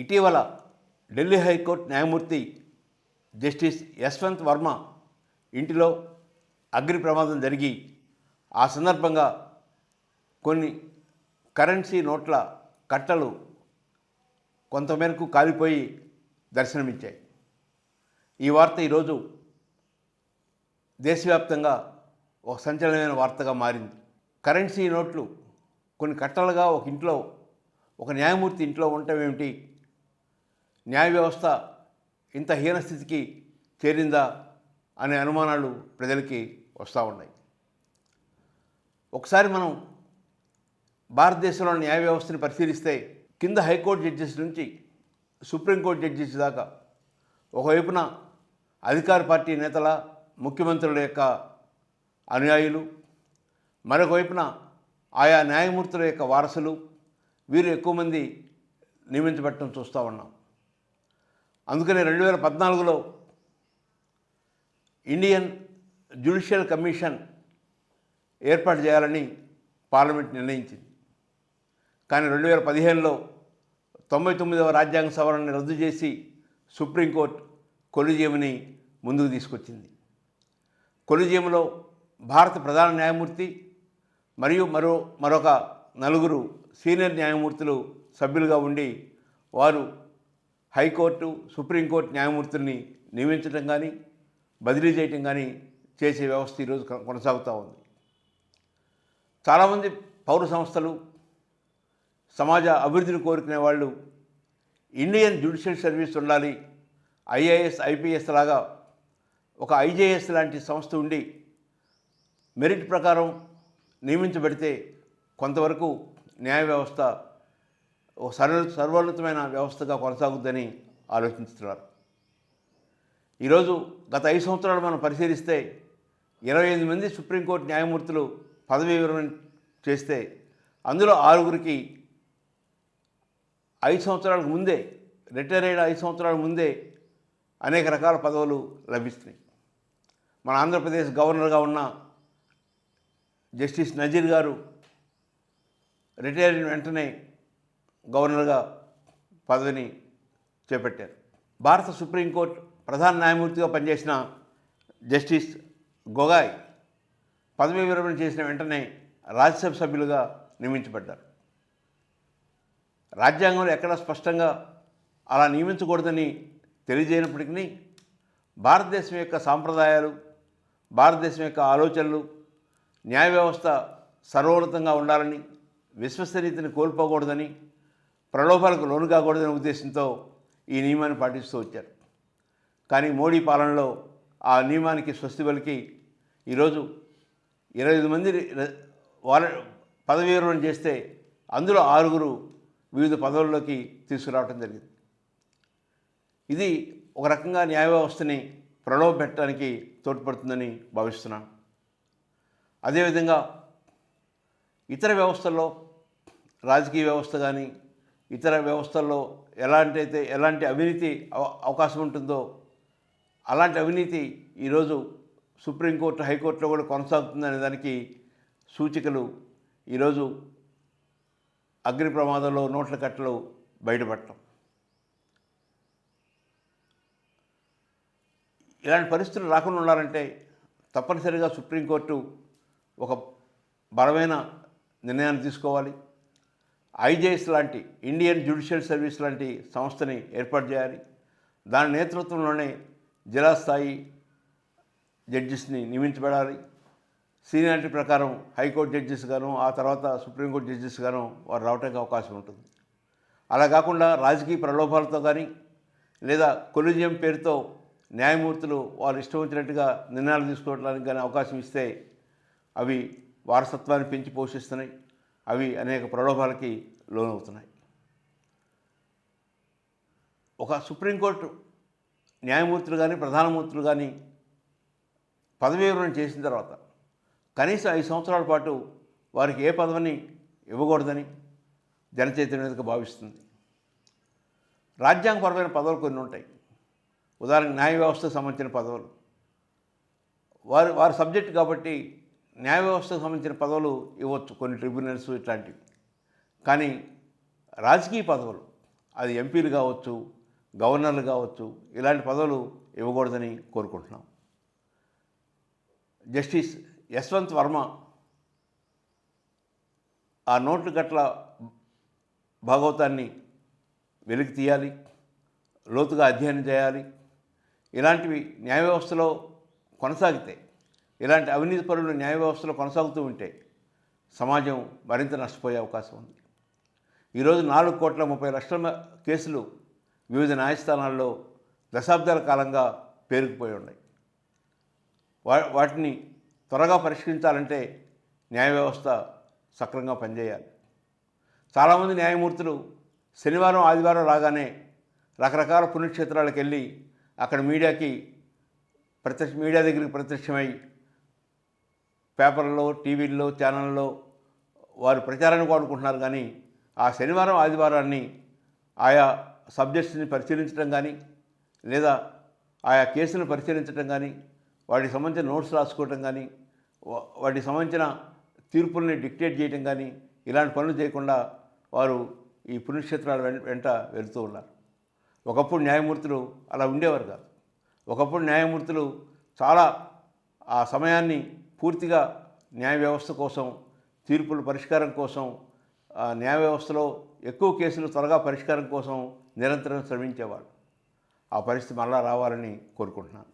ఇటీవల ఢిల్లీ హైకోర్టు న్యాయమూర్తి జస్టిస్ యశ్వంత్ వర్మ ఇంటిలో అగ్ని ప్రమాదం జరిగి ఆ సందర్భంగా కొన్ని కరెన్సీ నోట్ల కట్టలు కొంతమేరకు కాలిపోయి దర్శనమిచ్చాయి. ఈ వార్త ఈరోజు దేశవ్యాప్తంగా ఒక సంచలనమైన వార్తగా మారింది. కరెన్సీ నోట్లు కొన్ని కట్టలుగా ఒక ఇంట్లో, ఒక న్యాయమూర్తి ఇంట్లో ఉండటం ఏమిటి, న్యాయ వ్యవస్థ ఇంత హీనస్థితికి చేరిందా అనే అనుమానాలు ప్రజలకి వస్తూ ఉన్నాయి. ఒకసారి మనం భారతదేశంలోని న్యాయ వ్యవస్థని పరిశీలిస్తే కింద హైకోర్టు జడ్జెస్ నుంచి సుప్రీంకోర్టు జడ్జెస్ దాకా ఒకవైపున అధికార పార్టీ నేతల, ముఖ్యమంత్రుల యొక్క అనుయాయులు, మరొక వైపున ఆయా న్యాయమూర్తుల యొక్క వారసులు, వీరు ఎక్కువ మంది నియమించబడటం చూస్తూ ఉన్నాం. అందుకనే 2014లో ఇండియన్ జ్యుడిషియల్ కమిషన్ ఏర్పాటు చేయాలని పార్లమెంట్ నిర్ణయించింది. కానీ 2015లో 99వ రాజ్యాంగ సవరణని రద్దు చేసి సుప్రీంకోర్టు కొలీజియంని ముందుకు తీసుకొచ్చింది. కొలీజియంలో భారత ప్రధాన న్యాయమూర్తి మరియు మరొక 4 సీనియర్ న్యాయమూర్తులు సభ్యులుగా ఉండి వారు హైకోర్టు, సుప్రీంకోర్టు న్యాయమూర్తుల్ని నియమించడం కానీ బదిలీ చేయటం కానీ చేసే వ్యవస్థ ఈరోజు కొనసాగుతూ ఉంది. చాలామంది పౌర సంస్థలు, సమాజ అభివృద్ధిని కోరుకునే వాళ్ళు ఇండియన్ జ్యుడిషియల్ సర్వీస్ ఉండాలి, ఐఏఎస్, ఐపీఎస్ లాగా ఒక ఐజేఎస్ లాంటి సంస్థ ఉండి మెరిట్ ప్రకారం నియమించబడితే కొంతవరకు న్యాయ వ్యవస్థ ఒక సర్వోన్నతమైన వ్యవస్థగా కొనసాగుద్దని ఆలోచిస్తున్నారు. ఈరోజు గత 5 సంవత్సరాలు మనం పరిశీలిస్తే 28 మంది సుప్రీంకోర్టు న్యాయమూర్తులు పదవీ విరమణ చేస్తే అందులో 6గురికి 5 సంవత్సరాలకు ముందే, రిటైర్ అయిన 5 సంవత్సరాల ముందే అనేక రకాల పదవులు లభిస్తున్నాయి. మన ఆంధ్రప్రదేశ్ గవర్నర్గా ఉన్న జస్టిస్ నజీర్ గారు రిటైర్ అయిన వెంటనే గవర్నర్గా పదవిని చేపట్టారు. భారత సుప్రీంకోర్టు ప్రధాన న్యాయమూర్తిగా పనిచేసిన జస్టిస్ గొగాయ్ పదవీ విరమణ చేసిన వెంటనే రాజ్యసభ సభ్యులుగా నియమించబడ్డారు. రాజ్యాంగంలో ఎక్కడ స్పష్టంగా అలా నియమించకూడదని తెలియజేయనప్పటికీ భారతదేశం యొక్క సాంప్రదాయాలు, భారతదేశం యొక్క ఆలోచనలు, న్యాయ వ్యవస్థ సర్వోన్నతంగా ఉండాలని, విశ్వసనీయతని కోల్పోకూడదని, ప్రలోభాలకు లోను కాకూడదనే ఉద్దేశంతో ఈ నియమాన్ని పాటిస్తూ వచ్చారు. కానీ మోడీ పాలనలో ఆ నియమానికి స్వస్తి పలికి ఈరోజు 25 మంది పదవీ విరమణ చేస్తే అందులో 6గురు వివిధ పదవుల్లోకి తీసుకురావడం జరిగింది. ఇది ఒక రకంగా న్యాయ వ్యవస్థని ప్రలోభ పెట్టడానికి తోడ్పడుతుందని భావిస్తున్నాను. అదేవిధంగా ఇతర వ్యవస్థల్లో, రాజకీయ వ్యవస్థ కానీ ఇతర వ్యవస్థల్లో ఎలాంటి అవినీతి అవకాశం ఉంటుందో అలాంటి అవినీతి ఈరోజు సుప్రీంకోర్టు, హైకోర్టులో కూడా కొనసాగుతుందనే దానికి సూచికలు ఈరోజు అగ్ని ప్రమాదంలో నోట్ల కట్టలు బయటపడటం. ఇలాంటి పరిస్థితులు రాకుండా ఉండాలంటే తప్పనిసరిగా సుప్రీంకోర్టు ఒక బలమైన నిర్ణయాన్ని తీసుకోవాలి. ఐజేఎస్ లాంటి, ఇండియన్ జ్యుడిషియల్ సర్వీస్ లాంటి సంస్థని ఏర్పాటు చేయాలి. దాని నేతృత్వంలోనే జిల్లా స్థాయి జడ్జెస్ని నియమించబడాలి. సీనియారిటీ ప్రకారం హైకోర్టు జడ్జెస్ గాను, ఆ తర్వాత సుప్రీంకోర్టు జడ్జెస్ గాను వారు రావడానికి అవకాశం ఉంటుంది. అలా కాకుండా రాజకీయ ప్రలోభాలతో కానీ లేదా కొలీజియం పేరుతో న్యాయమూర్తులు వారు ఇష్టం వచ్చినట్టుగా నిర్ణయాలు తీసుకోవడానికి కానీ అవకాశం ఇస్తే అవి వారసత్వాన్ని పెంచి పోషిస్తున్నాయి, అవి అనేక ప్రలోభాలకి లోనవుతున్నాయి. ఒక సుప్రీంకోర్టు న్యాయమూర్తులు కానీ ప్రధానమూర్తులు కానీ పదవీ విరమణ చేసిన తర్వాత కనీసం 5 సంవత్సరాల పాటు వారికి ఏ పదవిని ఇవ్వకూడదని జనచైతన్యం భావిస్తుంది. రాజ్యాంగపరమైన పదవులు కొన్ని ఉంటాయి. ఉదాహరణకు న్యాయ వ్యవస్థకు సంబంధించిన పదవులు, వారి సబ్జెక్టు కాబట్టి న్యాయ వ్యవస్థకు సంబంధించిన పదవులు ఇవ్వచ్చు, కొన్ని ట్రిబ్యునల్స్ ఇట్లాంటివి. కానీ రాజకీయ పదవులు, అది ఎంపీలు కావచ్చు, గవర్నర్లు కావచ్చు, ఇలాంటి పదవులు ఇవ్వకూడదని కోరుకుంటున్నాం. జస్టిస్ యశ్వంత్ వర్మ ఆ నోట్ల కట్ల భాగవతాన్ని వెలికి తీయాలి, లోతుగా అధ్యయనం చేయాలి. ఇలాంటివి న్యాయ వ్యవస్థలో కొనసాగితే, ఇలాంటి అవినీతి పరులు న్యాయ వ్యవస్థలో కొనసాగుతూ ఉంటే సమాజం మరింత నష్టపోయే అవకాశం ఉంది. ఈరోజు 4,30,00,000 కేసులు వివిధ న్యాయస్థానాల్లో దశాబ్దాల కాలంగా పేరుకుపోయి ఉన్నాయి. వాటిని త్వరగా పరిష్కరించాలంటే న్యాయ వ్యవస్థ సక్రమంగా పనిచేయాలి. చాలామంది న్యాయమూర్తులు శనివారం, ఆదివారం రాగానే రకరకాల పుణ్యక్షేత్రాలకు వెళ్ళి అక్కడ మీడియా దగ్గరికి ప్రత్యక్షమై పేపర్లలో, టీవీల్లో, ఛానళ్ళలో వారు ప్రచారానికి వాడుకుంటున్నారు. కానీ ఆ శనివారం, ఆదివారాన్ని ఆయా సబ్జెక్ట్స్ని పరిశీలించడం కానీ, లేదా ఆయా కేసులను పరిశీలించడం కానీ, వాటికి సంబంధించిన నోట్స్ రాసుకోవటం కానీ, వాటికి సంబంధించిన తీర్పుల్ని డిక్టేట్ చేయటం కానీ, ఇలాంటి పనులు చేయకుండా వారు ఈ పుణ్యక్షేత్రాల వెంట వెళుతూ ఉన్నారు. ఒకప్పుడు న్యాయమూర్తులు అలా ఉండేవారు కాదు. ఒకప్పుడు న్యాయమూర్తులు చాలా ఆ సమయాన్ని పూర్తిగా న్యాయ వ్యవస్థ కోసం, తీర్పుల పరిష్కారం కోసం, న్యాయ వ్యవస్థలో ఎక్కువ కేసులు త్వరగా పరిష్కారం కోసం నిరంతరం శ్రమించేవాడు. ఆ పరిస్థితి మళ్ళా రావాలని కోరుకుంటున్నాను.